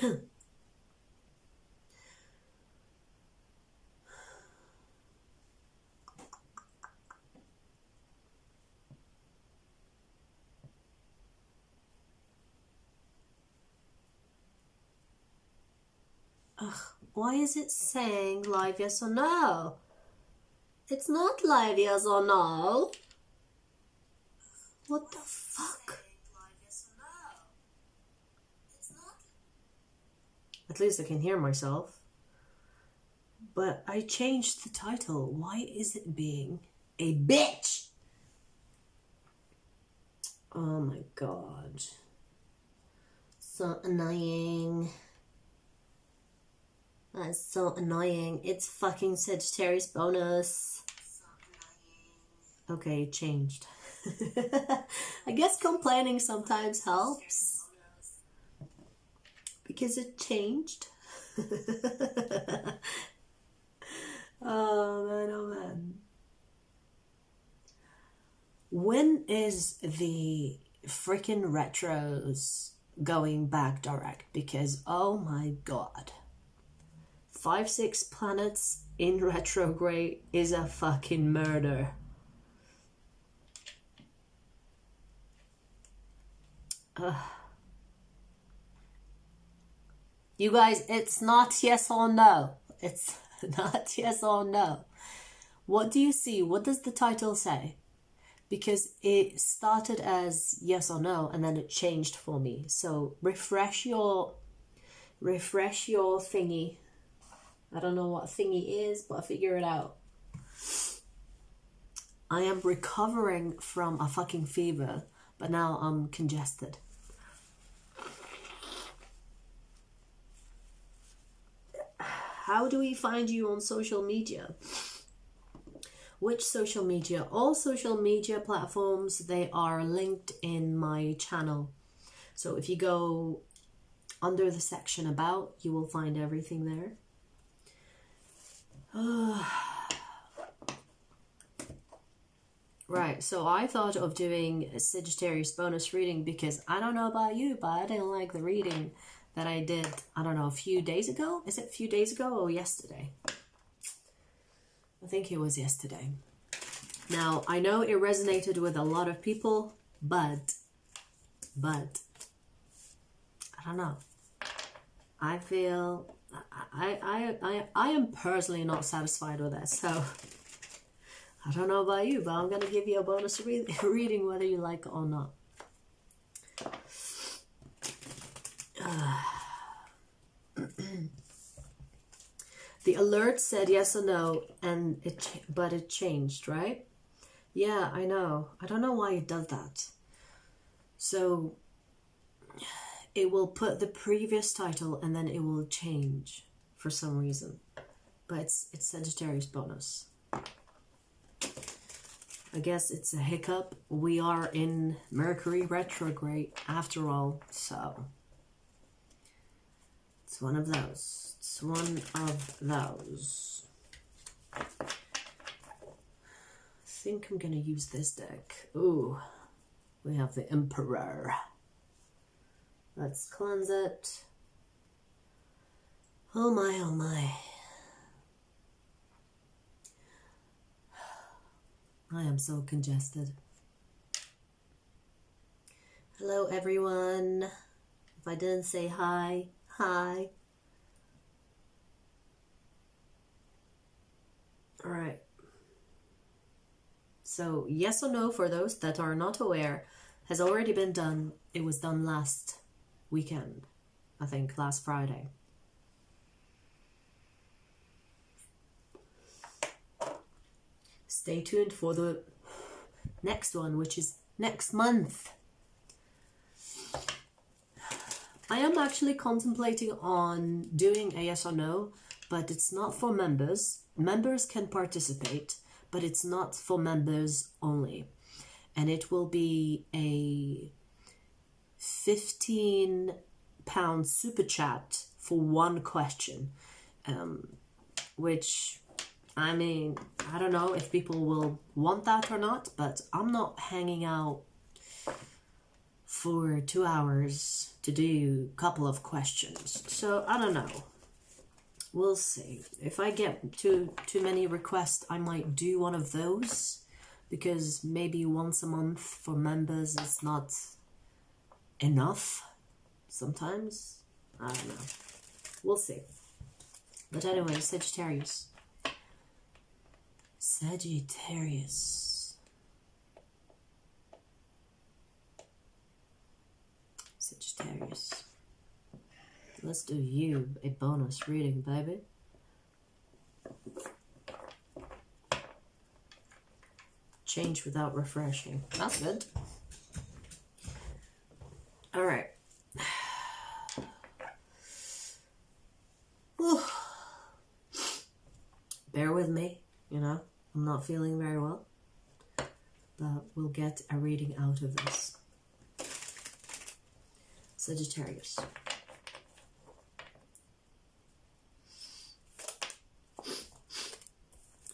Ugh, why is it saying live yes or no? It's not live yes or no. What the fuck? At least I can hear myself. But I changed the title. Why is it being a bitch? Oh my god. So annoying. That's so annoying. It's fucking Sagittarius bonus. Okay, it changed. I guess complaining sometimes helps. Because it changed. Oh man, oh man. When is the freaking retros going back direct? Because oh my god. 5-6 planets in retrograde is a fucking murder. You guys, it's not yes or no. It's not yes or no. What do you see? What does the title say? Because it started as yes or no and then it changed for me. So refresh your thingy. I don't know what thingy is, but I'll figure it out. I am recovering from a fucking fever, but now I'm congested. How do we find you on social media? Which social media? All social media platforms, they are linked in my channel. So if you go under the section about, you will find everything there. Right, so I thought of doing a Sagittarius bonus reading because I don't know about you, but I didn't like the reading that I did, I don't know, a few days ago? Is it a few days ago or yesterday? I think it was yesterday. Now, I know it resonated with a lot of people, but, I don't know. I feel, I am personally not satisfied with it, so I don't know about you, but I'm going to give you a bonus reading whether you like it or not. The alert said yes or no, and but it changed, right? Yeah, I know. I don't know why it does that. So it will put the previous title and then it will change for some reason. But it's Sagittarius bonus. I guess it's a hiccup. We are in Mercury retrograde after all, so it's one of those. It's one of those. I think I'm gonna use this deck. Ooh, we have the Emperor. Let's cleanse it. Oh my, oh my. I am so congested. Hello everyone. If I didn't say hi, hi. All right. So yes or no, for those that are not aware, has already been done. It was done last weekend, I think last Friday. Stay tuned for the next one, which is next month. I am actually contemplating on doing a yes or no, but it's not for members. Members can participate, but it's not for members only. And it will be a £15 super chat for one question, which, I mean, I don't know if people will want that or not, but I'm not hanging out for 2 hours to do a couple of questions. So I don't know. We'll see. If I get too many requests, I might do one of those, because maybe once a month for members is not enough sometimes. I don't know. We'll see. But anyway, Sagittarius. Sagittarius. Sagittarius. Let's do you a bonus reading, baby. Change without refreshing. That's good. All right. Bear with me, you know, I'm not feeling very well, but we'll get a reading out of this. Sagittarius.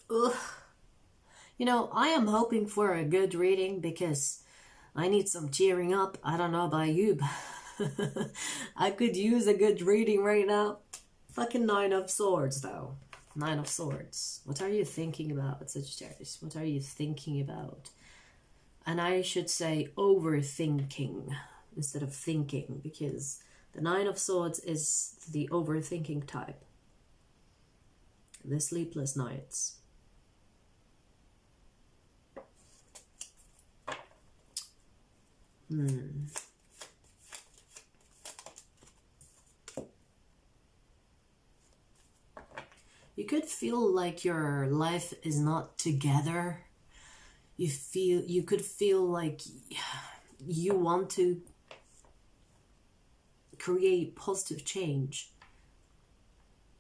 Ugh. You know, I am hoping for a good reading because I need some cheering up. I don't know about you, but I could use a good reading right now. Fucking 9 of Swords, though. 9 of Swords. What are you thinking about, Sagittarius? What are you thinking about? And I should say overthinking instead of thinking, because the 9 of Swords is the overthinking type. The sleepless nights. You could feel like your life is not together. You could feel like you want to create positive change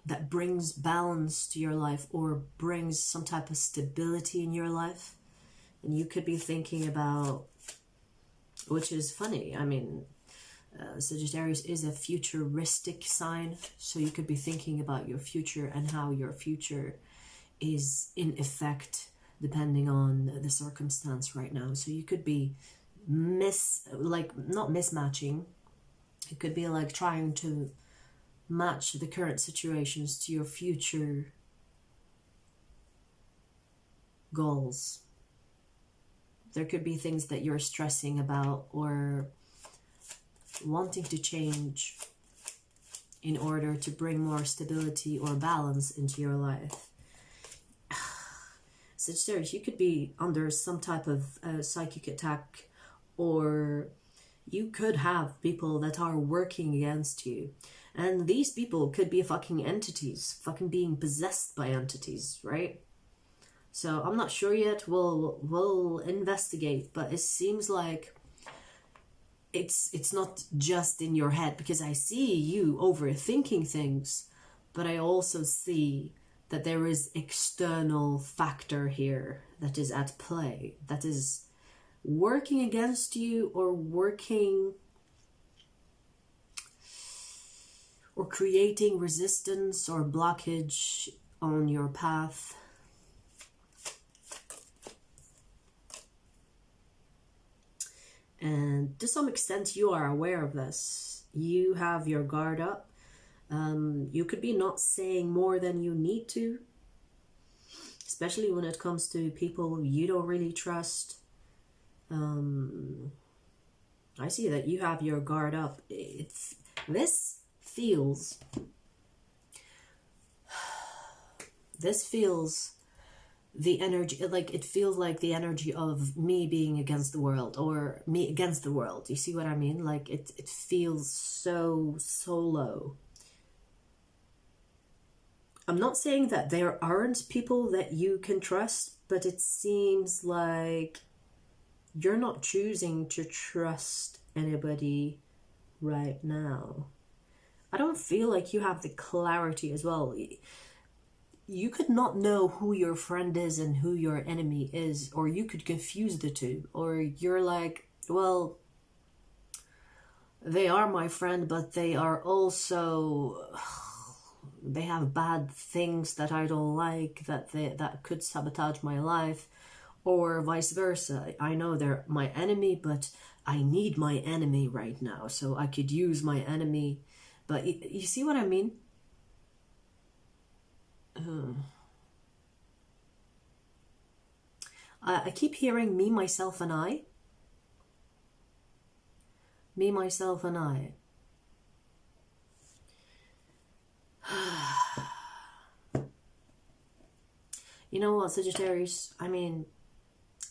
that brings balance to your life or brings some type of stability in your life. And you could be thinking about, which is funny, I mean, Sagittarius is a futuristic sign, so you could be thinking about your future and how your future is in effect depending on the circumstance right now. So you could be not mismatching. It could be like trying to match the current situations to your future goals. There could be things that you're stressing about or wanting to change in order to bring more stability or balance into your life. Sagittarius, you could be under some type of psychic attack, or you could have people that are working against you. And these people could be fucking entities, fucking being possessed by entities, right? So I'm not sure yet. We'll investigate, but it seems like it's not just in your head, because I see you overthinking things, but I also see that there is external factor here that is at play, that is working against you or working or creating resistance or blockage on your path. And to some extent you are aware of this. You have your guard up. You could be not saying more than you need to, especially when it comes to people you don't really trust. I see that you have your guard up. This feels the energy, like it feels like the energy of me being against the world, or me against the world. You see what I mean? Like it feels so solo. I'm not saying that there aren't people that you can trust, but it seems like you're not choosing to trust anybody right now. I don't feel like you have the clarity as well. You could not know who your friend is and who your enemy is, or you could confuse the two, or you're like, well, they are my friend, but they are also, they have bad things that I don't like, that could sabotage my life, or vice versa. I know they're my enemy, but I need my enemy right now, so I could use my enemy. But you see what I mean? I keep hearing me, myself, and I. Me, myself, and I. You know what, Sagittarius? I mean,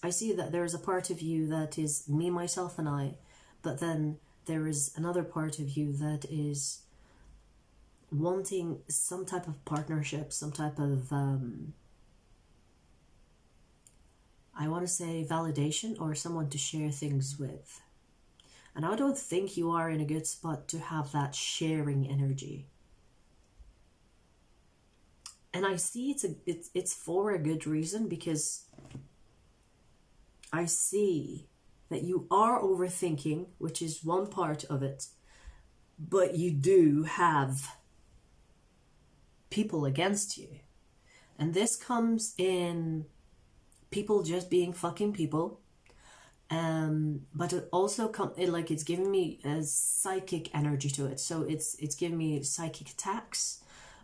I see that there's a part of you that is me, myself, and I, but then there is another part of you that is wanting some type of partnership, some type of, I want to say validation, or someone to share things with. And I don't think you are in a good spot to have that sharing energy. And I see it's for a good reason, because I see that you are overthinking, which is one part of it, but you do have people against you. And this comes in people just being fucking people. But it also it's giving me a psychic energy to it. So it's giving me psychic attacks,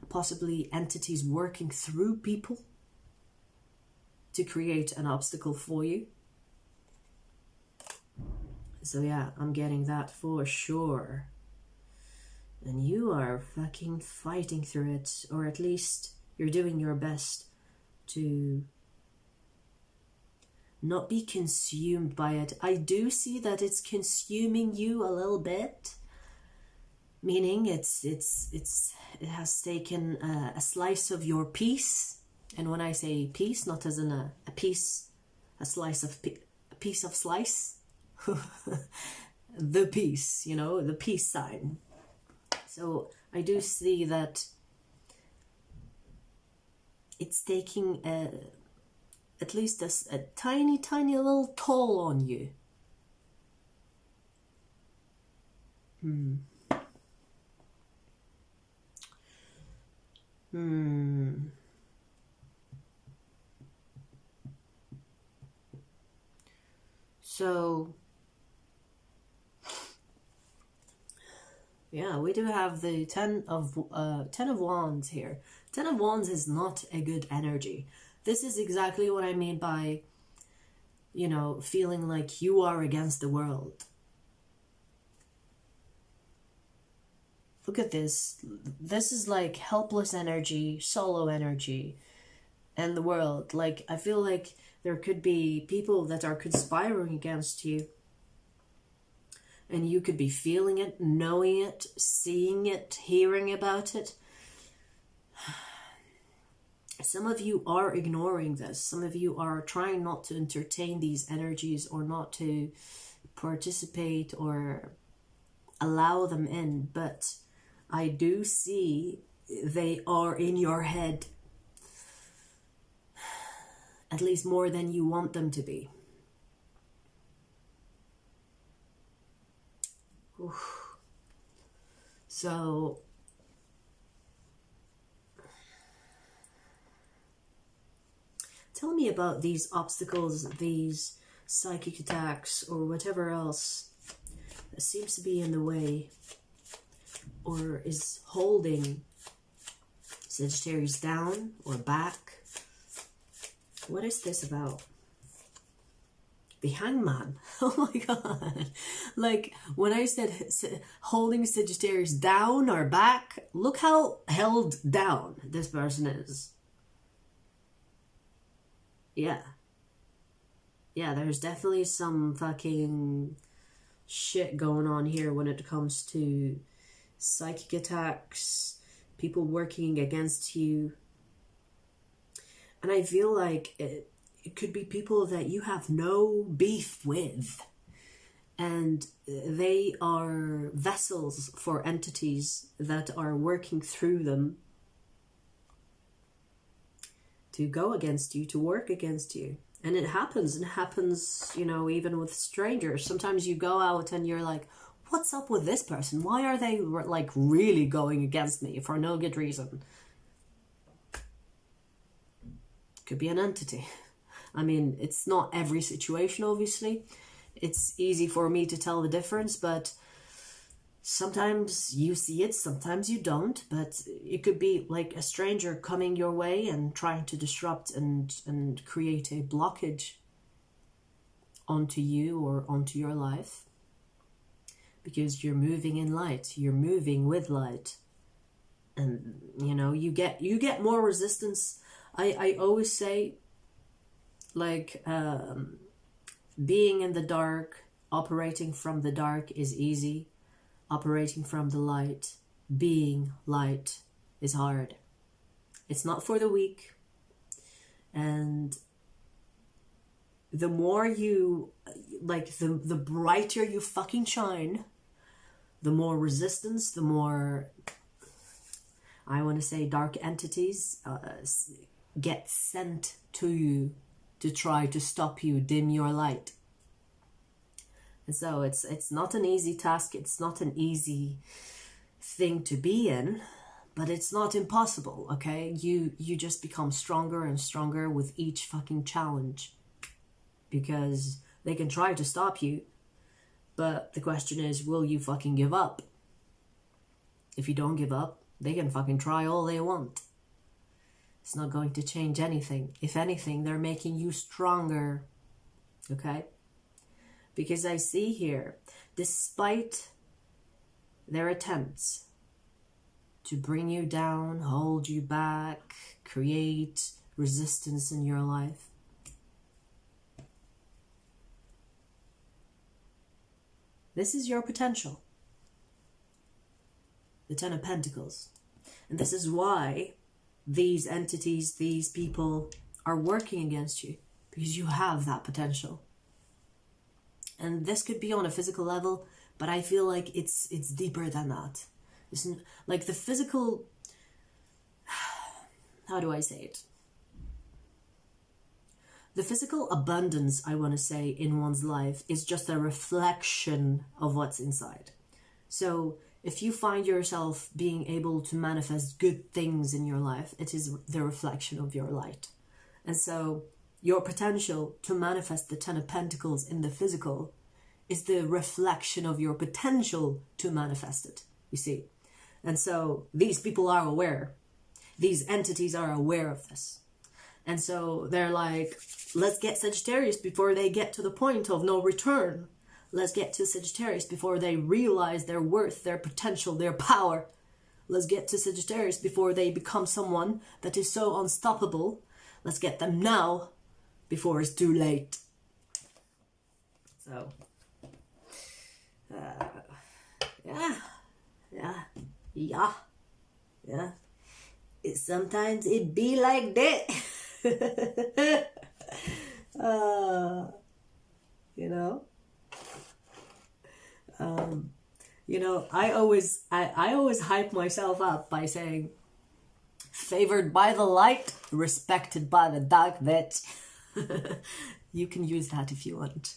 possibly entities working through people to create an obstacle for you. So yeah, I'm getting that for sure. And you are fucking fighting through it, or at least you're doing your best to not be consumed by it. I do see that it's consuming you a little bit, meaning it has taken a slice of your peace. And when I say peace, not as in a piece, a slice of a piece of slice, the peace, you know, the peace sign. So I do see that it's taking at least a tiny little toll on you. So yeah, we do have the 10 of Wands here. 10 of Wands is not a good energy. This is exactly what I mean by, you know, feeling like you are against the world. Look at this. This is like helpless energy, solo energy, and the world. Like, I feel like there could be people that are conspiring against you. And you could be feeling it, knowing it, seeing it, hearing about it. Some of you are ignoring this. Some of you are trying not to entertain these energies, or not to participate or allow them in. But I do see they are in your head. At least more than you want them to be. Oof. So tell me about these obstacles, these psychic attacks, or whatever else that seems to be in the way, or is holding Sagittarius down or back. What is this about? The Hangman. Oh my god. Like, when I said holding Sagittarius down or back, look how held down this person is. Yeah. Yeah, there's definitely some fucking shit going on here when it comes to psychic attacks, people working against you. And I feel like it could be people that you have no beef with, and they are vessels for entities that are working through them to go against you, to work against you. And it happens, you know, even with strangers. Sometimes you go out and you're like, what's up with this person? Why are they like really going against me for no good reason? Could be an entity. I mean, it's not every situation, obviously, it's easy for me to tell the difference, but sometimes you see it, sometimes you don't. But it could be like a stranger coming your way and trying to disrupt and create a blockage onto you or onto your life, because you're moving in light, you're moving with light, and you know, you get more resistance. I always say, like, being in the dark, operating from the dark is easy. Operating from the light, being light, is hard. It's not for the weak. And the more you, like, the brighter you fucking shine, the more resistance, the more, I want to say, dark entities get sent to you to try to stop you, dim your light. And so it's not an easy task, it's not an easy thing to be in, but it's not impossible, okay? You just become stronger and stronger with each fucking challenge, because they can try to stop you, but the question is, will you fucking give up? If you don't give up, they can fucking try all they want. It's not going to change anything. If anything, they're making you stronger, okay? Because I see here, despite their attempts to bring you down, hold you back, create resistance in your life, this is your potential. The Ten of Pentacles. And this is why these entities, these people are working against you, because you have that potential. And this could be on a physical level, but I feel like it's deeper than that. It's like the physical, how do I say it? The physical abundance, I want to say, in one's life is just a reflection of what's inside. So if you find yourself being able to manifest good things in your life, it is the reflection of your light. And so your potential to manifest the Ten of Pentacles in the physical is the reflection of your potential to manifest it, you see. And so these people are aware. These entities are aware of this. And so they're like, let's get Sagittarius before they get to the point of no return. Let's get to Sagittarius before they realize their worth, their potential, their power. Let's get to Sagittarius before they become someone that is so unstoppable. Let's get them now before it's too late. So, yeah. Sometimes it be like that. I always hype myself up by saying, favored by the light, respected by the dark, bitch. You can use that if you want.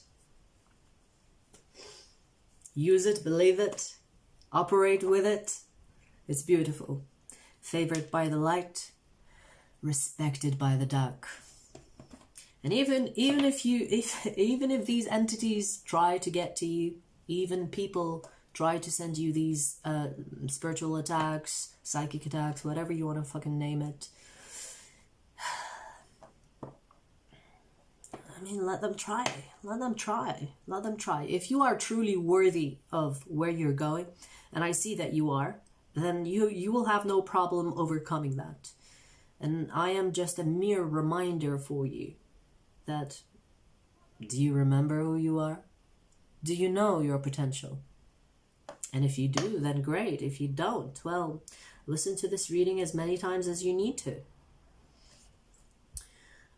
Use it, believe it, operate with it. It's beautiful. Favored by the light, respected by the dark. And even if these entities try to get to you, even people try to send you these spiritual attacks, psychic attacks, whatever you want to fucking name it, I mean, let them try. If you are truly worthy of where you're going, and I see that you are, then you will have no problem overcoming that. And I am just a mere reminder for you that, do you remember who you are? Do you know your potential? And if you do, then great. If you don't, well, listen to this reading as many times as you need to.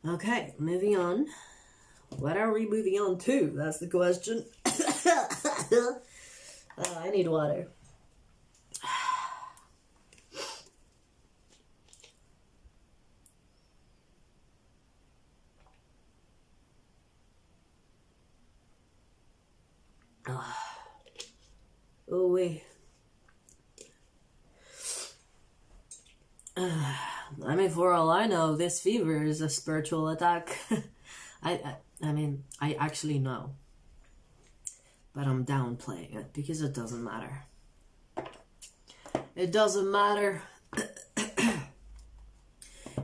Okay, moving on. What are we moving on to? That's the question. I need water. Oh, wait. I mean, for all I know, this fever is a spiritual attack. I mean, I actually know. but I'm downplaying it because it doesn't matter. It doesn't matter.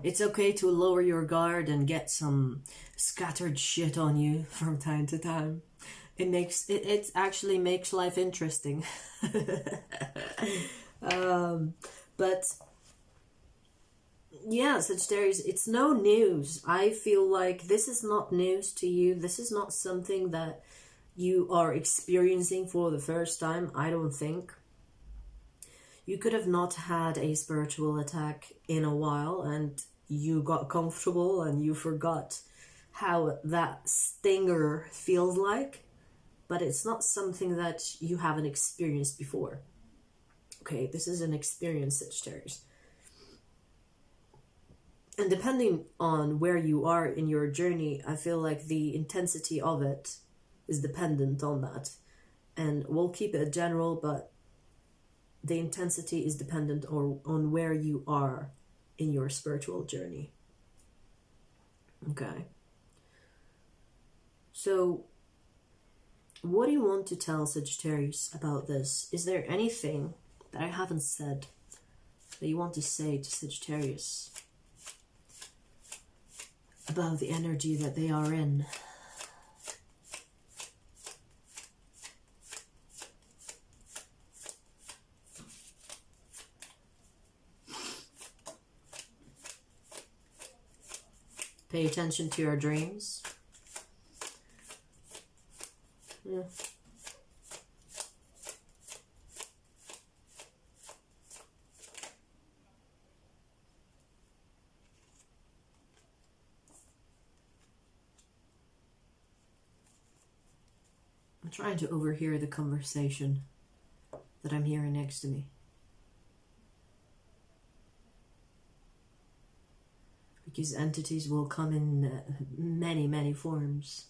It's okay to lower your guard and get some scattered shit on you from time to time. It actually makes life interesting. But yeah, Sagittarius, it's no news. I feel like this is not news to you. This is not something that you are experiencing for the first time, I don't think. You could have not had a spiritual attack in a while and you got comfortable and you forgot how that stinger feels like, but it's not something that you haven't experienced before. Okay, this is an experience, Sagittarius. And depending on where you are in your journey, I feel like the intensity of it is dependent on that. And we'll keep it general, but the intensity is dependent on where you are in your spiritual journey. Okay. So, what do you want to tell Sagittarius about this? Is there anything that I haven't said that you want to say to Sagittarius about the energy that they are in? Pay attention to your dreams. Yeah. I'm trying to overhear the conversation that I'm hearing next to me. Because entities will come in many, many forms.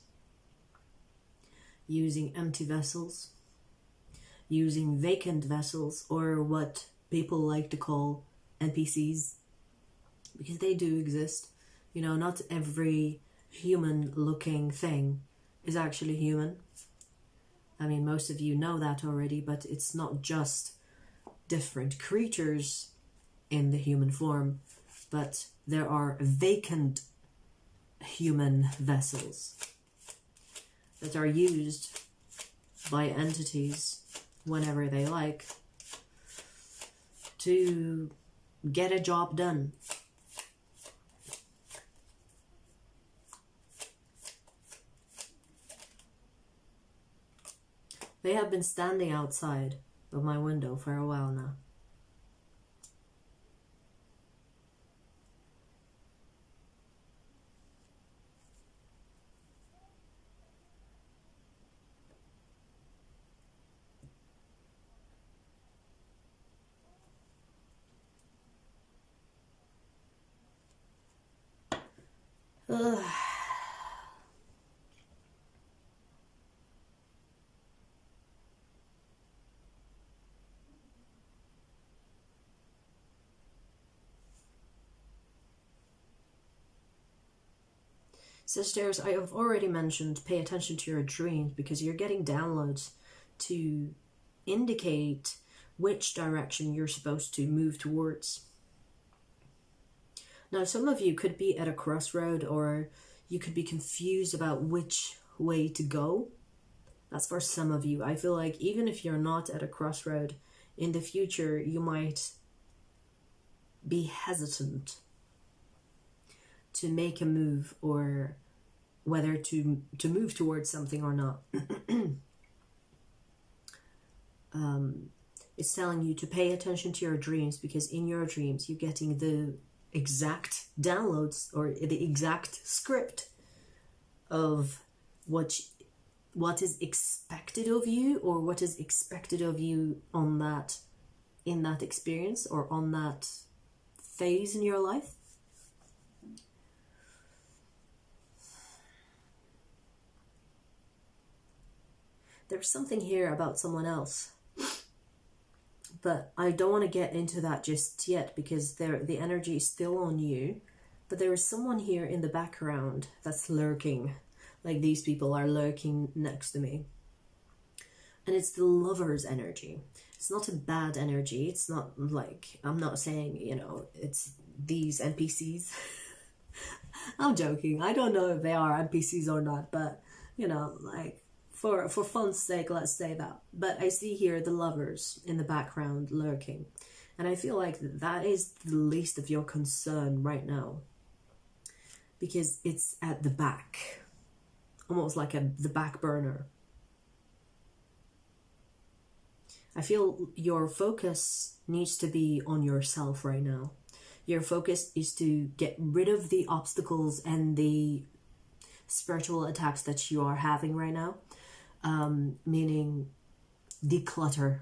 Using empty vessels, using vacant vessels, or what people like to call NPCs, because they do exist. You know, not every human-looking thing is actually human. I mean, most of you know that already, but it's not just different creatures in the human form, but there are vacant human vessels that are used by entities whenever they like to get a job done. They have been standing outside of my window for a while now. Ugh. Sagittarius, I have already mentioned pay attention to your dreams because you're getting downloads to indicate which direction you're supposed to move towards. Now, some of you could be at a crossroad, or you could be confused about which way to go. That's for some of you. I feel like even if you're not at a crossroad, in the future you might be hesitant to make a move, or whether to move towards something or not. It's telling you to pay attention to your dreams, because in your dreams you're getting the exact downloads or the exact script of what is expected of you, or what is expected of you on that, in that experience, or on that phase in your life. There's something here about someone else, but I don't want to get into that just yet, because the energy is still on you. But there is someone here in the background that's lurking, like these people are lurking next to me. And it's the Lover's energy. It's not a bad energy. It's not like, I'm not saying, you know, it's these NPCs. I'm joking. I don't know if they are NPCs or not, but, you know, like, for fun's sake, let's say that. But I see here the Lovers in the background lurking. And I feel like that is the least of your concern right now. Because it's at the back. Almost like the back burner. I feel your focus needs to be on yourself right now. Your focus is to get rid of the obstacles and the spiritual attacks that you are having right now. Meaning declutter.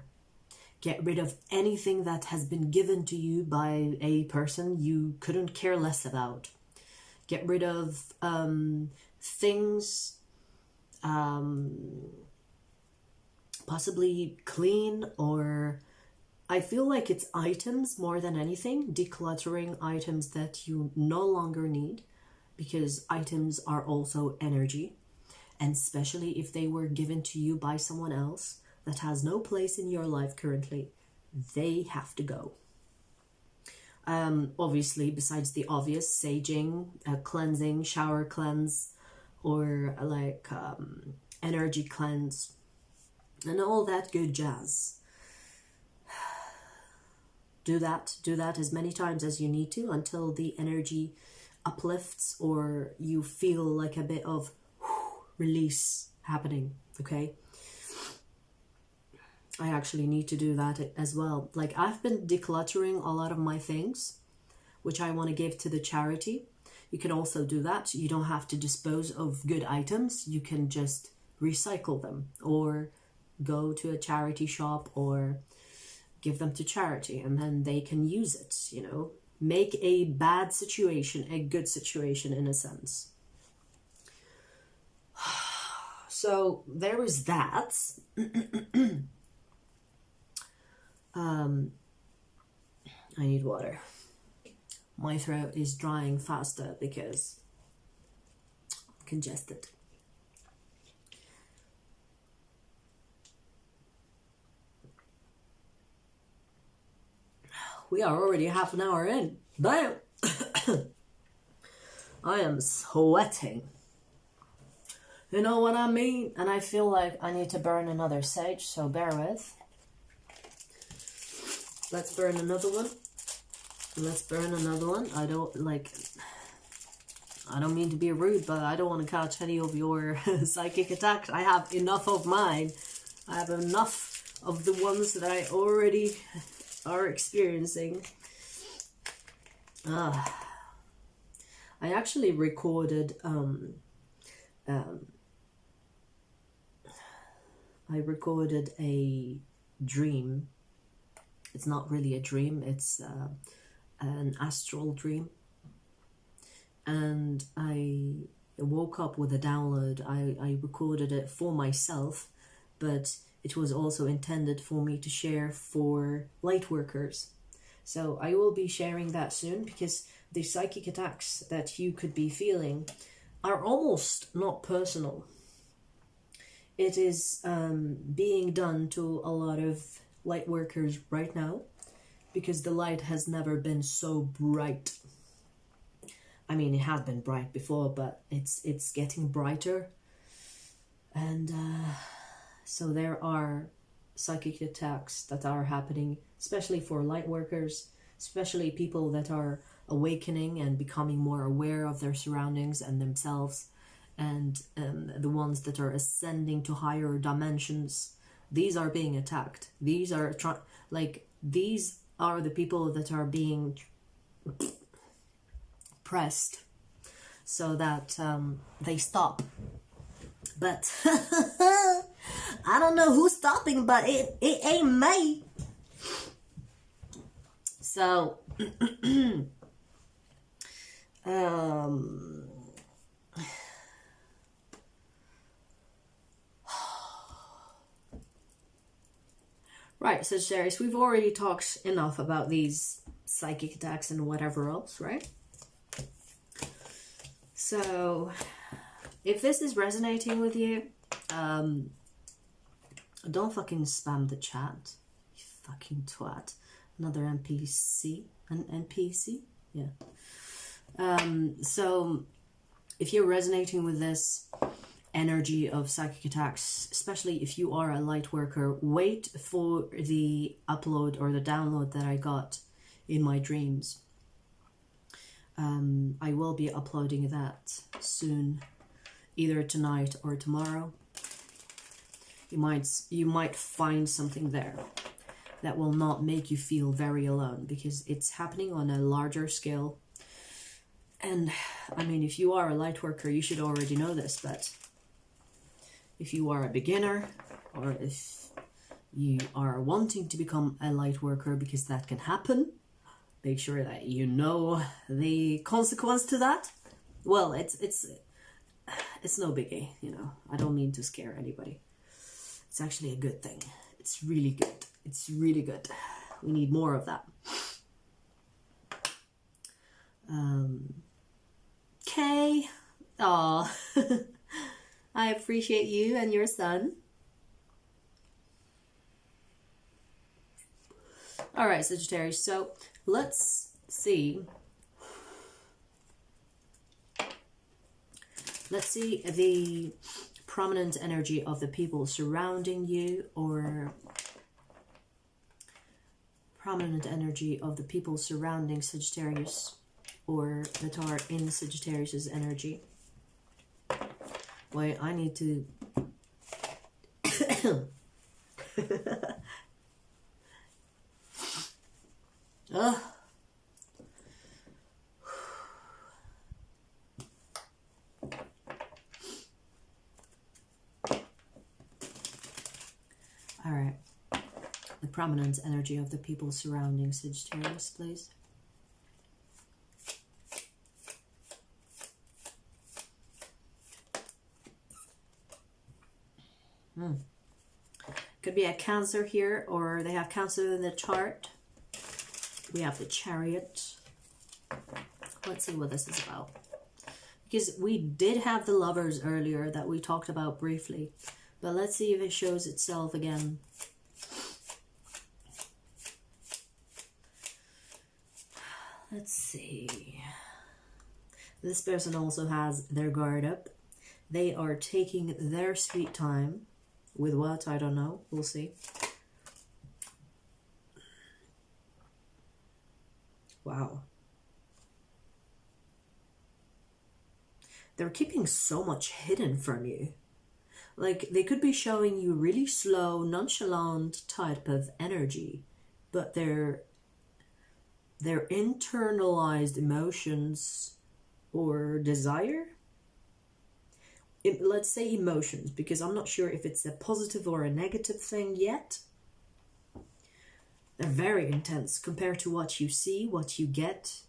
Get rid of anything that has been given to you by a person you couldn't care less about. Get rid of things possibly clean, or I feel like it's items more than anything. Decluttering items that you no longer need, because items are also energy. And especially if they were given to you by someone else that has no place in your life currently, they have to go. Obviously, besides the obvious, saging, cleansing, shower cleanse, or like energy cleanse, and all that good jazz. Do that as many times as you need to until the energy uplifts or you feel like a bit of release happening, okay? I actually need to do that as well. Like, I've been decluttering a lot of my things, which I want to give to the charity. You can also do that. You don't have to dispose of good items. You can just recycle them or go to a charity shop or give them to charity, and then they can use it, you know. Make a bad situation a good situation in a sense. So there is that. I need water. My throat is drying faster because I'm congested. We are already half an hour in. Damn! I am sweating. You know what I mean? And I feel like I need to burn another sage, so bear with. Let's burn another one. Let's burn another one. I don't mean to be rude, but I don't want to catch any of your psychic attacks. I have enough of mine. I have enough of the ones that I already are experiencing. I actually recorded a dream. It's not really a dream, it's an astral dream. And I woke up with a download. I recorded it for myself, but it was also intended for me to share for light workers. So I will be sharing that soon, because the psychic attacks that you could be feeling are almost not personal. It is being done to a lot of light workers right now, because the light has never been so bright. I mean, it has been bright before, but it's getting brighter. And so there are psychic attacks that are happening, especially for light workers, especially people that are awakening and becoming more aware of their surroundings and themselves, and the ones that are ascending to higher dimensions. These are being attacked. These are these are the people that are being pressed so that they stop. But I don't know who's stopping, but it ain't me. So right, Sagittarius, we've already talked enough about these psychic attacks and whatever else, right? So if this is resonating with you, Don't fucking spam the chat. You fucking twat. Another NPC. An NPC? Yeah. So, if you're resonating with this energy of psychic attacks, especially if you are a light worker, wait for the upload or the download that I got in my dreams. I will be uploading that soon, either tonight or tomorrow. You might find something there that will not make you feel very alone, because it's happening on a larger scale. And I mean, if you are a light worker, you should already know this, but if you are a beginner, or if you are wanting to become a light worker, because that can happen, make sure that you know the consequence to that. Well, it's no biggie, you know. I don't mean to scare anybody. It's actually a good thing. It's really good. It's really good. We need more of that. Okay. Aw. I appreciate you and your son. All right, Sagittarius. So let's see. Let's see the prominent energy of the people surrounding you, or prominent energy of the people surrounding Sagittarius, or that are in Sagittarius's energy. Wait, I need to... Ugh. All right. The prominent energy of the people surrounding Sagittarius, please. Could be a Cancer here, or they have Cancer in the chart. We have the Chariot. Let's see what this is about. Because we did have the Lovers earlier that we talked about briefly. But let's see if it shows itself again. Let's see. This person also has their guard up. They are taking their sweet time. With what? I don't know. We'll see. Wow. They're keeping so much hidden from you. Like, they could be showing you really slow, nonchalant type of energy, but their internalized emotions or desire, let's say emotions, because I'm not sure if it's a positive or a negative thing yet. They're very intense compared to what you see, what you get.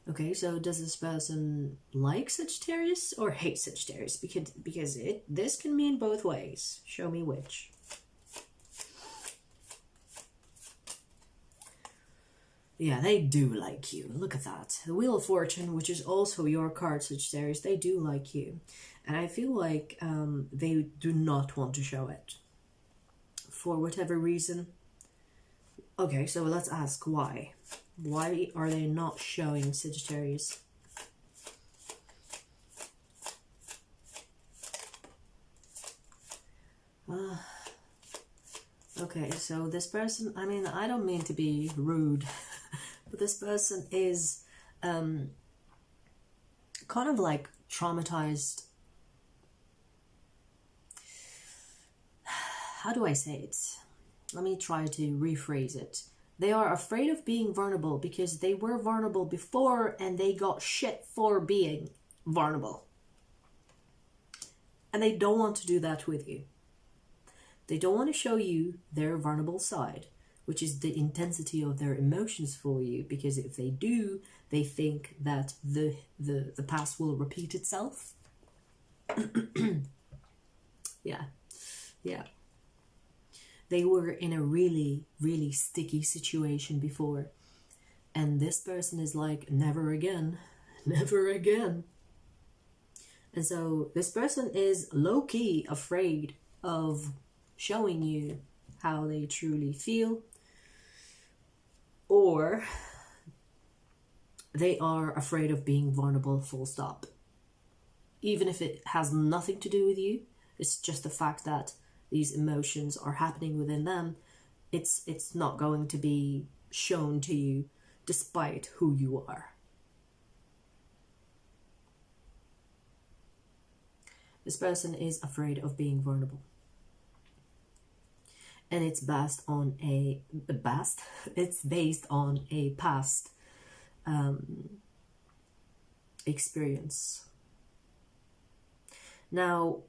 Okay, so does this person like Sagittarius or hate Sagittarius? Because this can mean both ways. Show me which. Yeah, they do like you. Look at that. The Wheel of Fortune, which is also your card, Sagittarius, they do like you. And I feel like they do not want to show it. For whatever reason. Okay, so let's ask why. Why are they not showing Sagittarius? Okay, so this person, I mean, I don't mean to be rude, but this person is kind of like traumatized. How do I say it? Let me try to rephrase it. They are afraid of being vulnerable because they were vulnerable before and they got shit for being vulnerable. And they don't want to do that with you. They don't want to show you their vulnerable side, which is the intensity of their emotions for you, because if they do, they think that the past will repeat itself. Yeah. They were in a really, really sticky situation before. And this person is like, never again. Never again. And so this person is low-key afraid of showing you how they truly feel, or they are afraid of being vulnerable, full stop. Even if it has nothing to do with you, it's just the fact that these emotions are happening within them. It's not going to be shown to you despite who you are. This person is afraid of being vulnerable. And it's based on a past experience. Now,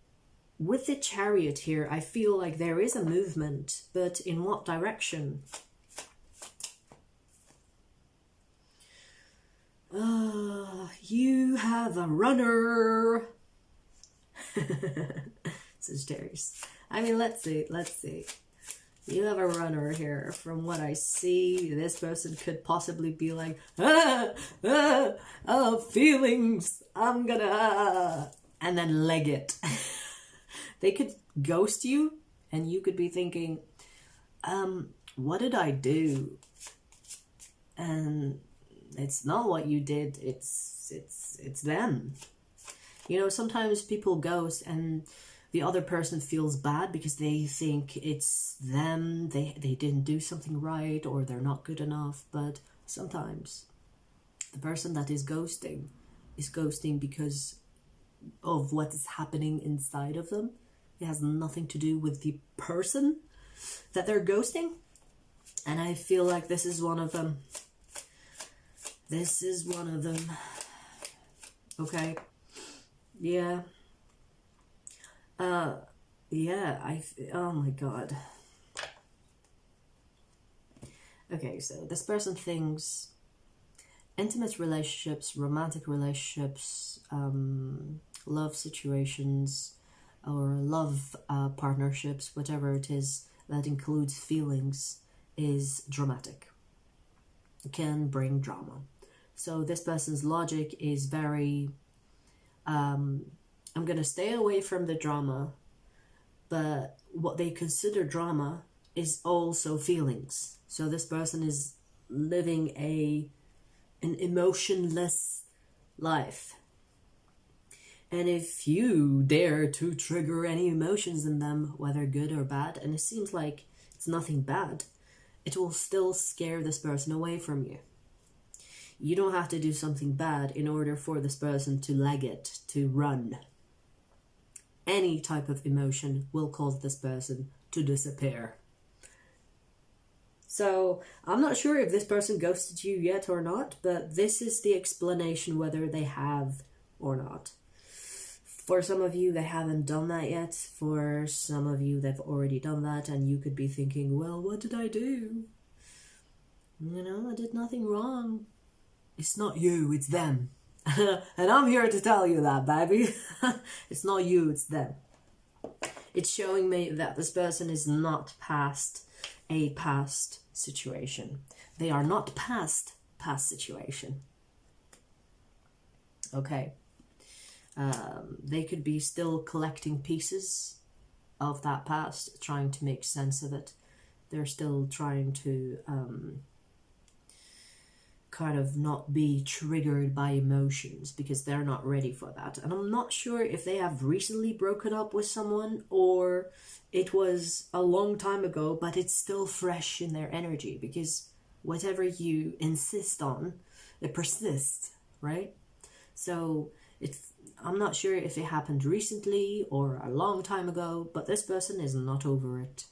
with the Chariot here, I feel like there is a movement, but in what direction? You have a runner. Sagittarius. I mean, let's see. You have a runner here. From what I see, this person could possibly be like, feelings, I'm gonna, and then leg it. They could ghost you, and you could be thinking, what did I do? And it's not what you did, it's them. You know, sometimes people ghost and the other person feels bad because they think it's them, they didn't do something right, or they're not good enough. But sometimes the person that is ghosting because of what is happening inside of them. It has nothing to do with the person that they're ghosting. And I feel like this is one of them. This is one of them. Okay. Yeah. Oh my god. Okay, so this person thinks intimate relationships, romantic relationships, love situations, or love partnerships, whatever it is that includes feelings, is dramatic. It can bring drama. So this person's logic is very, I'm going to stay away from the drama, but what they consider drama is also feelings. So this person is living an emotionless life. And if you dare to trigger any emotions in them, whether good or bad, and it seems like it's nothing bad, it will still scare this person away from you. You don't have to do something bad in order for this person to leg it, to run. Any type of emotion will cause this person to disappear. So, I'm not sure if this person ghosted you yet or not, but this is the explanation whether they have or not. For some of you, they haven't done that yet. For some of you, they've already done that, and you could be thinking, well, what did I do? You know, I did nothing wrong. It's not you, it's them. And I'm here to tell you that, baby. It's not you, it's them. It's showing me that this person is not past a past situation. They are not past situation. Okay. They could be still collecting pieces of that past, trying to make sense of it. They're still trying to kind of not be triggered by emotions because they're not ready for that. And I'm not sure if they have recently broken up with someone or it was a long time ago, but it's still fresh in their energy because whatever you insist on, it persists, right? So I'm not sure if it happened recently or a long time ago, but this person is not over it.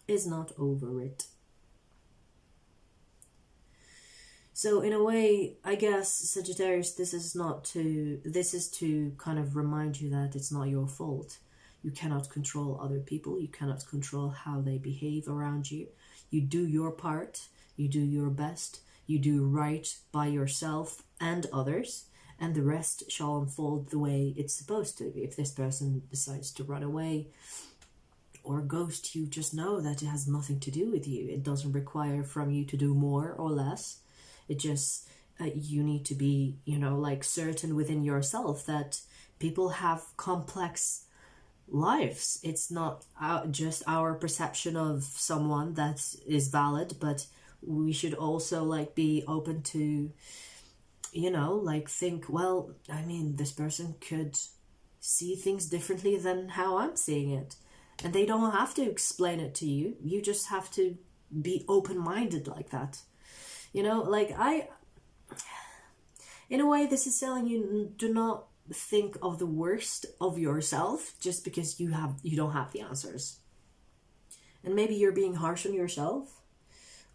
Is not over it. So in a way, I guess, Sagittarius, this is to kind of remind you that it's not your fault. You cannot control other people. You cannot control how they behave around you. You do your part. You do your best. You do right by yourself and others. And the rest shall unfold the way it's supposed to. If this person decides to run away or ghost you, just know that it has nothing to do with you. It doesn't require from you to do more or less. It just, you need to be, like certain within yourself that people have complex lives. It's not just our perception of someone that is valid, but we should also like be open to, you know, like think, well, I mean, this person could see things differently than how I'm seeing it, and they don't have to explain it to you. You just have to be open-minded like that, you know. Like, in a way, this is telling you, do not think of the worst of yourself just because you don't have the answers. And maybe you're being harsh on yourself,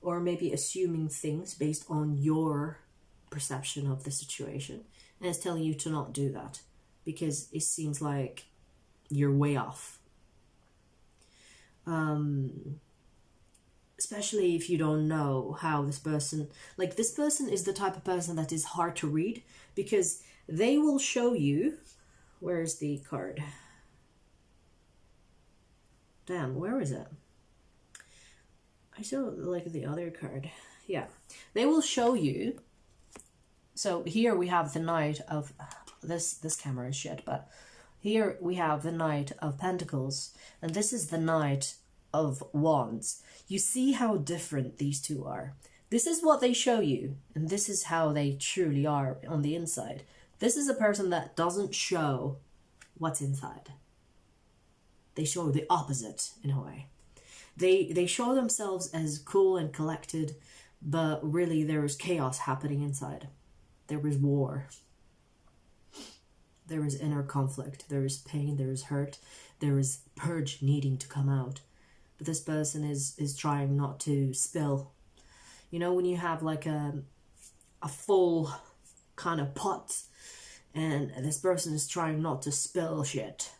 or maybe assuming things based on your perception of the situation, and it's telling you to not do that because it seems like you're way off. Especially if you don't know how this person, like, this person is the type of person that is hard to read, because they will show you, where's the card? Damn, where is it? I saw like the other card. Yeah, they will show you. So here we have the Knight of, this camera is shit, but here we have the Knight of Pentacles, and this is the Knight of Wands. You see how different these two are. This is what they show you, and this is how they truly are on the inside. This is a person that doesn't show what's inside. They show the opposite in a way. They show themselves as cool and collected, but really there is chaos happening inside. There is war. There is inner conflict. There is pain. There is hurt. There is purge needing to come out. But this person is trying not to spill. You know, when you have like a full kind of pot, and this person is trying not to spill shit.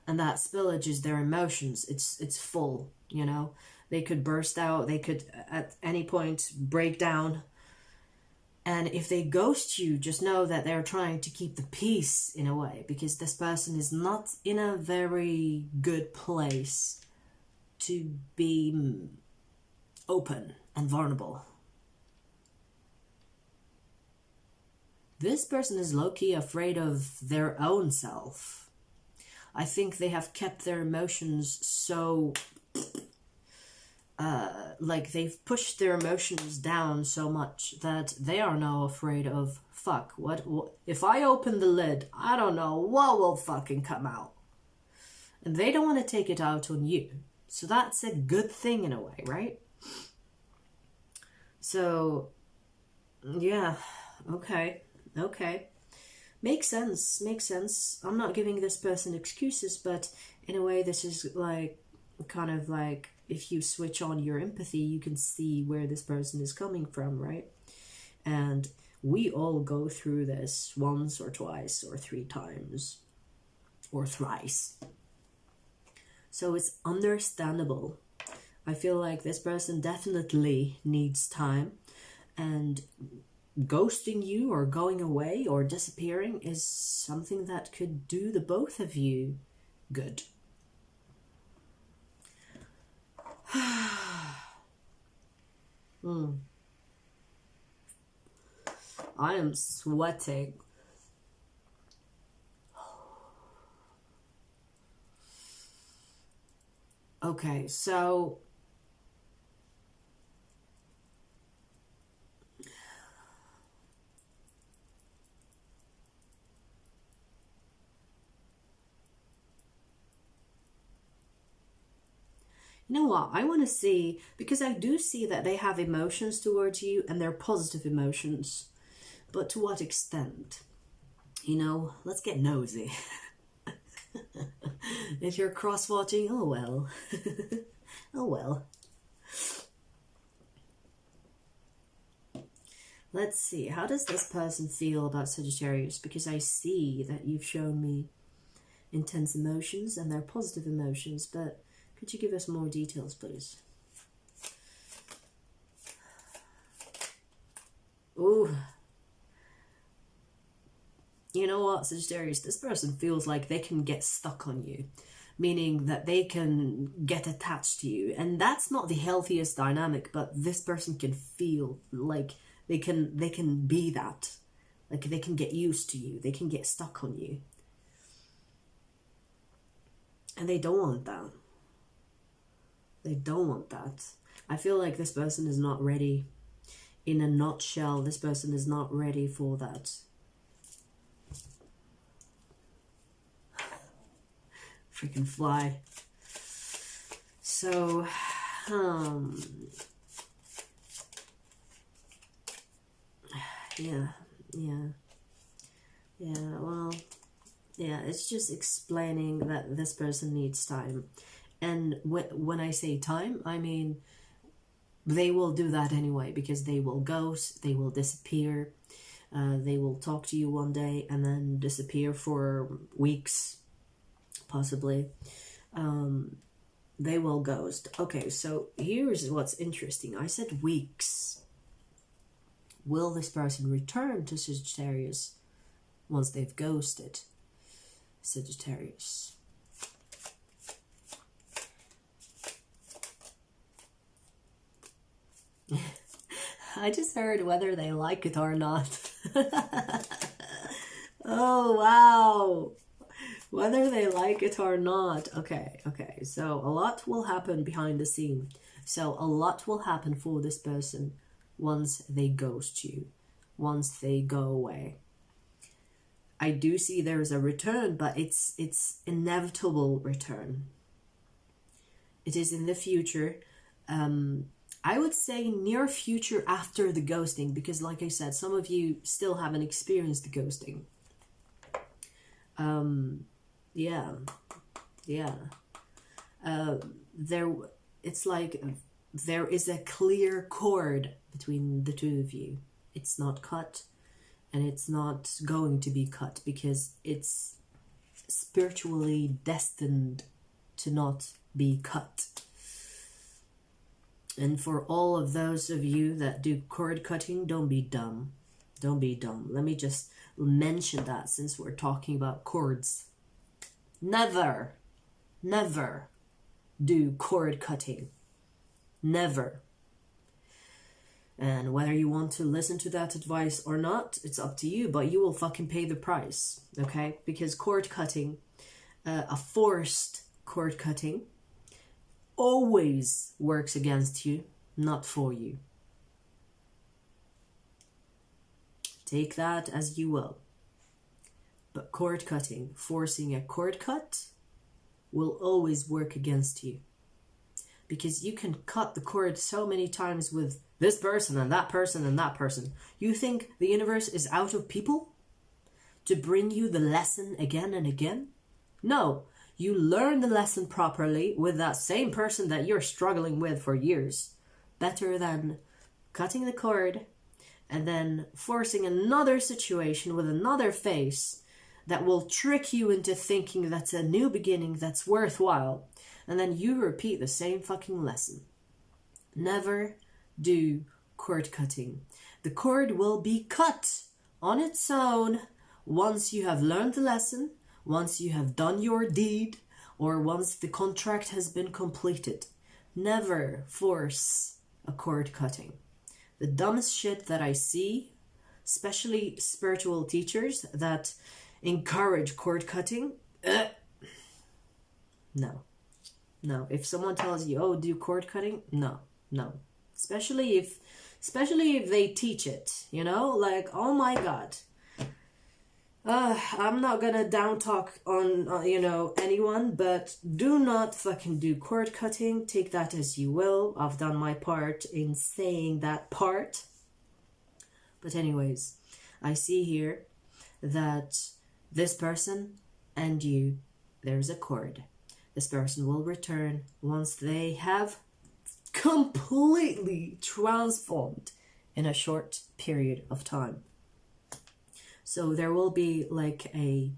And that spillage is their emotions. It's full, you know. They could burst out. They could at any point break down. And if they ghost you, just know that they're trying to keep the peace in a way, because this person is not in a very good place to be open and vulnerable. This person is low-key afraid of their own self. I think they have kept their emotions so... like they've pushed their emotions down so much that they are now afraid of, fuck, what if I open the lid, I don't know what will fucking come out. And they don't want to take it out on you. So that's a good thing in a way, right? So, yeah, okay. Makes sense. I'm not giving this person excuses, but in a way this is like, kind of like, if you switch on your empathy, you can see where this person is coming from, right? And we all go through this once or twice or 3 times or thrice. So it's understandable. I feel like this person definitely needs time, and ghosting you or going away or disappearing is something that could do the both of you good. I am sweating. Okay, so you know what, I want to see, because I do see that they have emotions towards you, and they're positive emotions, but to what extent? You know, let's get nosy. If you're cross-watching, oh well. Oh well. Let's see, how does this person feel about Sagittarius? Because I see that you've shown me intense emotions, and they're positive emotions, but could you give us more details, please? Ooh. You know what, Sagittarius? This person feels like they can get stuck on you. Meaning that they can get attached to you. And that's not the healthiest dynamic, but this person can feel like they can be that. Like they can get used to you. They can get stuck on you. And they don't want that. They don't want that. I feel like this person is not ready. In a nutshell, this person is not ready for that. Freaking fly. So, yeah, well, yeah, it's just explaining that this person needs time. And when I say time, I mean, they will do that anyway, because they will ghost, they will disappear, they will talk to you one day and then disappear for weeks, possibly. They will ghost. Okay, so here's what's interesting. I said weeks. Will this person return to Sagittarius once they've ghosted Sagittarius? I just heard whether they like it or not. Oh, wow. Whether they like it or not. Okay. So a lot will happen behind the scene. So a lot will happen for this person once they ghost you, once they go away. I do see there's a return, but it's inevitable return. It is in the future. I would say near future after the ghosting, because like I said, some of you still haven't experienced the ghosting. It's like there is a clear cord between the two of you. It's not cut, and it's not going to be cut, because it's spiritually destined to not be cut. And for all of those of you that do cord cutting, don't be dumb. Don't be dumb. Let me just mention that since we're talking about cords. Never do cord cutting. Never. And whether you want to listen to that advice or not, it's up to you, but you will fucking pay the price, okay? Because cord cutting, a forced cord cutting, always works against you, not for you. Take that as you will. But cord cutting, forcing a cord cut, will always work against you. Because you can cut the cord so many times with this person and that person and that person. You think the universe is out of people to bring you the lesson again and again? No, you learn the lesson properly with that same person that you're struggling with for years. Better than cutting the cord and then forcing another situation with another face that will trick you into thinking that's a new beginning that's worthwhile. And then you repeat the same fucking lesson. Never do cord cutting. The cord will be cut on its own once you have learned the lesson, once you have done your deed, or once the contract has been completed. Never force a cord cutting. The dumbest shit that I see, especially spiritual teachers that encourage cord cutting, no. If someone tells you, oh, do cord cutting, no. Especially if they teach it, you know, like, oh my god. I'm not gonna down talk on, anyone, but do not fucking do cord cutting. Take that as you will. I've done my part in saying that part. But anyways, I see here that this person and you, there's a cord. This person will return once they have completely transformed in a short period of time. So there will be like I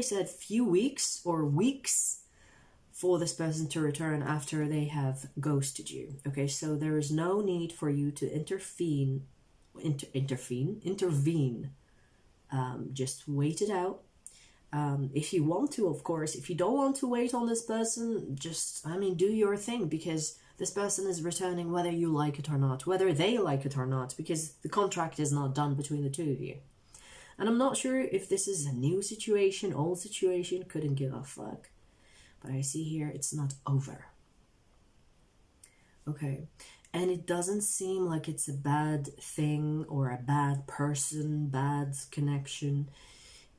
said, few weeks or weeks for this person to return after they have ghosted you. Okay, so there is no need for you to intervene. Just wait it out. If you want to, of course. If you don't want to wait on this person, just, do your thing, because This person is returning whether you like it or not, whether they like it or not, because the contract is not done between the two of you. And I'm not sure if this is a new situation, old situation, couldn't give a fuck. But I see here it's not over. Okay. And it doesn't seem like it's a bad thing or a bad person, bad connection.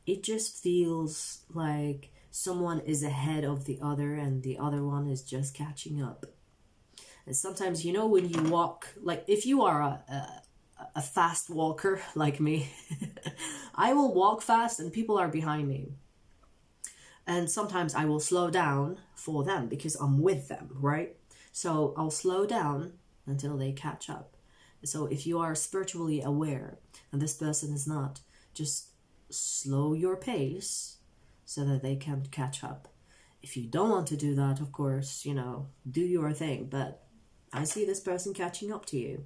It just feels like someone is ahead of the other and the other one is just catching up. And sometimes, you know, when you walk, like if you are a fast walker like me, I will walk fast and people are behind me. And sometimes I will slow down for them because I'm with them, right? So I'll slow down until they catch up. So if you are spiritually aware and this person is not, just slow your pace so that they can catch up. If you don't want to do that, of course, you know, do your thing. But I see this person catching up to you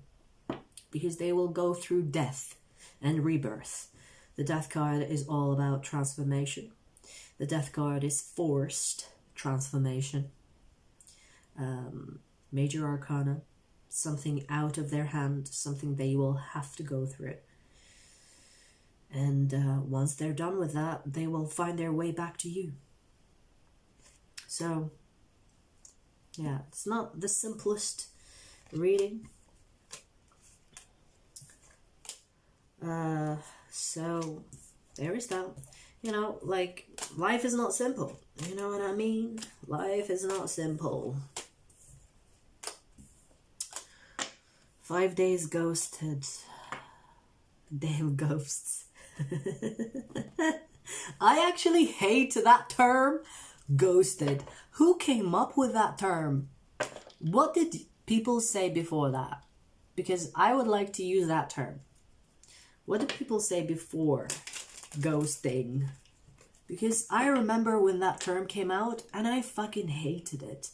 because they will go through death and rebirth. The death card is all about transformation. The death card is forced transformation. Major arcana, something out of their hand, something they will have to go through. And once they're done with that, they will find their way back to you. So, yeah, it's not the simplest reading. So, there is that. You know, like, life is not simple. You know what I mean? Life is not simple. 5 days ghosted. Damn ghosts. I actually hate that term, ghosted. Who came up with that term? What did people say before that? Because I would like to use that term. What did people say before ghosting? Because I remember when that term came out and I fucking hated it.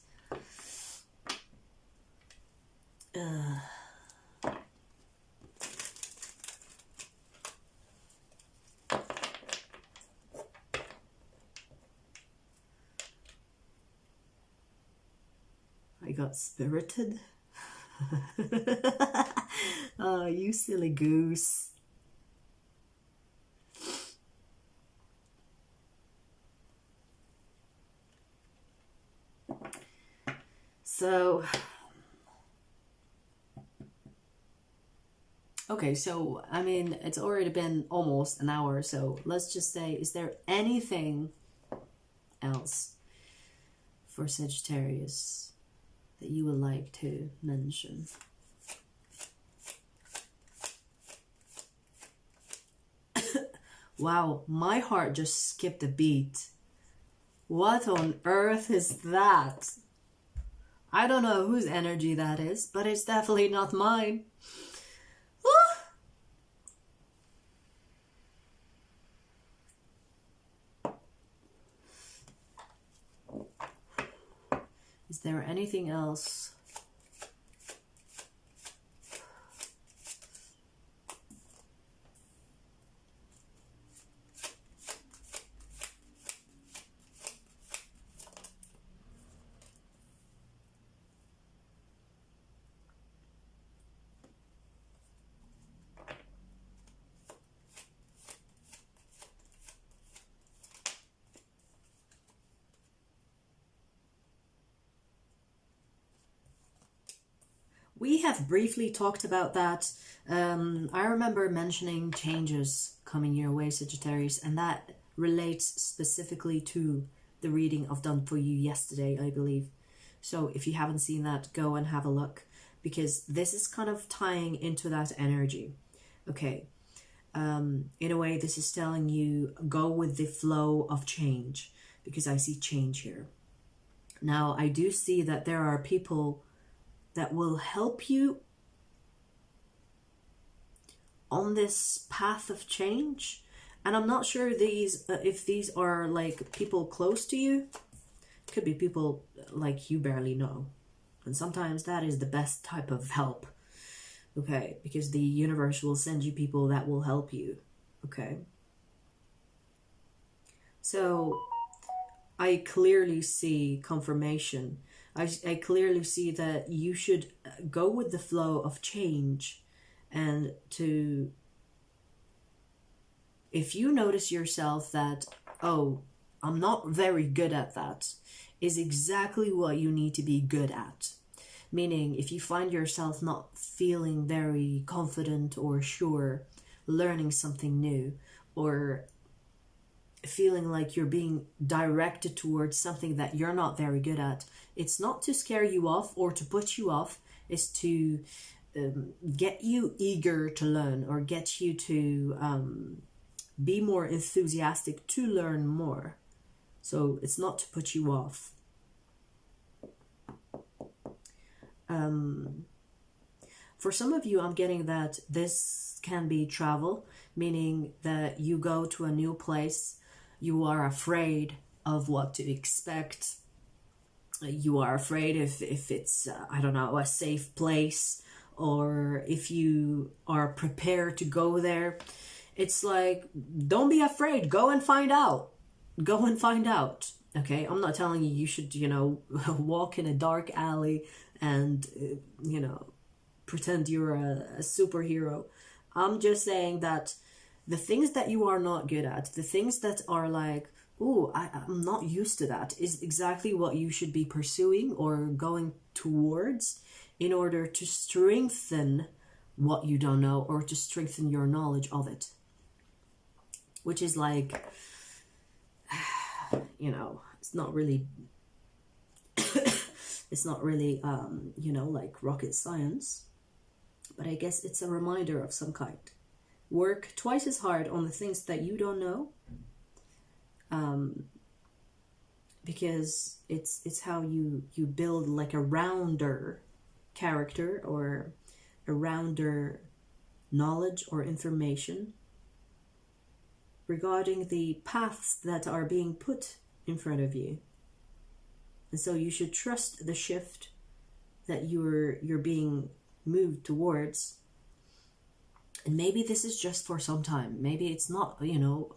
I got spirited. Oh, you silly goose. So, okay, so, I mean, it's already been almost an hour, so let's just say, is there anything else for Sagittarius that you would like to mention? Wow, my heart just skipped a beat. What on earth is that? I don't know whose energy that is, but it's definitely not mine. Is there anything else? We have briefly talked about that. I remember mentioning changes coming your way, Sagittarius, and that relates specifically to the reading I've done for you yesterday, I believe. So if you haven't seen that, go and have a look, because this is kind of tying into that energy. Okay. In a way, this is telling you, go with the flow of change, because I see change here. Now, I do see that there are people that will help you on this path of change. And I'm not sure if these are like people close to you. Could be people like you barely know. And sometimes that is the best type of help. Okay, because the universe will send you people that will help you. Okay. So I clearly see confirmation I clearly see that you should go with the flow of change, and to, if you notice yourself that, oh, I'm not very good at that, is exactly what you need to be good at. Meaning, if you find yourself not feeling very confident or sure, learning something new, or feeling like you're being directed towards something that you're not very good at, it's not to scare you off or to put you off, it's to get you eager to learn, or get you to be more enthusiastic to learn more. So it's not to put you off. For some of you, I'm getting that this can be travel, meaning that you go to a new place, you are afraid of what to expect, you are afraid if it's, I don't know, a safe place, or if you are prepared to go there. It's like, don't be afraid, go and find out. Go and find out, okay? I'm not telling you should, walk in a dark alley and, pretend you're a superhero. I'm just saying that the things that you are not good at, the things that are like, ooh, I'm not used to that, is exactly what you should be pursuing or going towards in order to strengthen what you don't know, or to strengthen your knowledge of it. Which is like, it's not really, it's not really, like rocket science. But I guess it's a reminder of some kind. Work twice as hard on the things that you don't know. Because it's how you build like a rounder character, or a rounder knowledge or information regarding the paths that are being put in front of you. And so you should trust the shift that you're being moved towards. And maybe this is just for some time. Maybe it's not,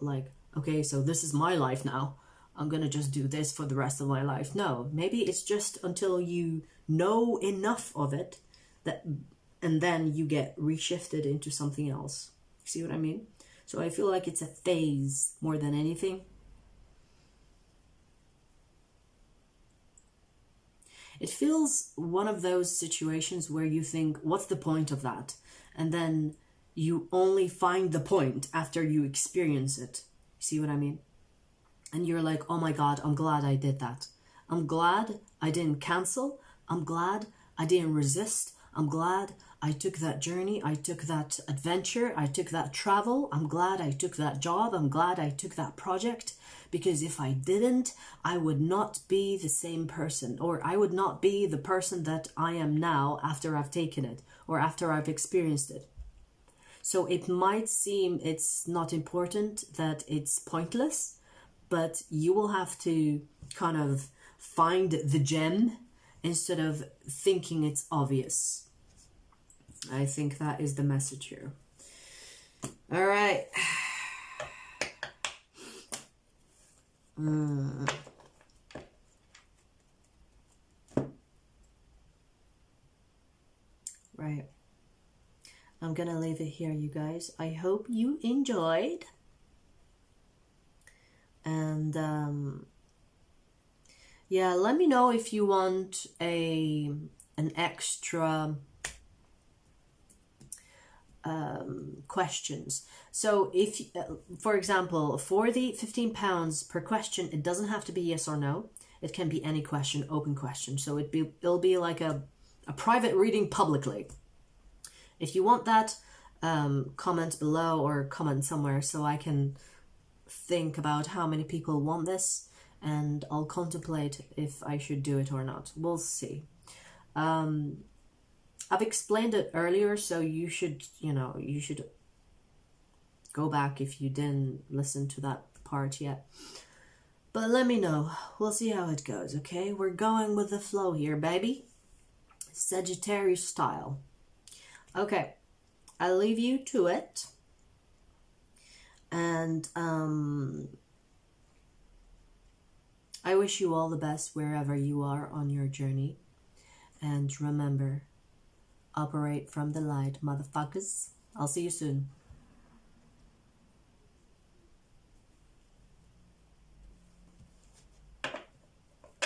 like, okay, so this is my life now, I'm gonna just do this for the rest of my life. No, maybe it's just until you know enough of it, that, and then you get reshifted into something else. See what I mean? So I feel like it's a phase more than anything. It feels one of those situations where you think, what's the point of that? And then you only find the point after you experience it. See what I mean? And you're like, oh my God, I'm glad I did that. I'm glad I didn't cancel. I'm glad I didn't resist. I'm glad I took that journey. I took that adventure. I took that travel. I'm glad I took that job. I'm glad I took that project. Because if I didn't, I would not be the same person, or I would not be the person that I am now after I've taken it, or after I've experienced it. So it might seem it's not important, that it's pointless, but you will have to kind of find the gem instead of thinking it's obvious. I think that is the message here. All right. Right. I'm gonna leave it here, you guys. I hope you enjoyed. And yeah, let me know if you want an extra questions. So if, for example, for the £15 per question, it doesn't have to be yes or no. It can be any question, open question. So it'll be like a private reading publicly. If you want that, comment below or comment somewhere so I can think about how many people want this, and I'll contemplate if I should do it or not. We'll see. I've explained it earlier, so you should go back if you didn't listen to that part yet. But let me know. We'll see how it goes, okay? We're going with the flow here, baby. Sagittarius style. Okay, I'll leave you to it. And I wish you all the best wherever you are on your journey. And remember, operate from the light, motherfuckers. I'll see you soon.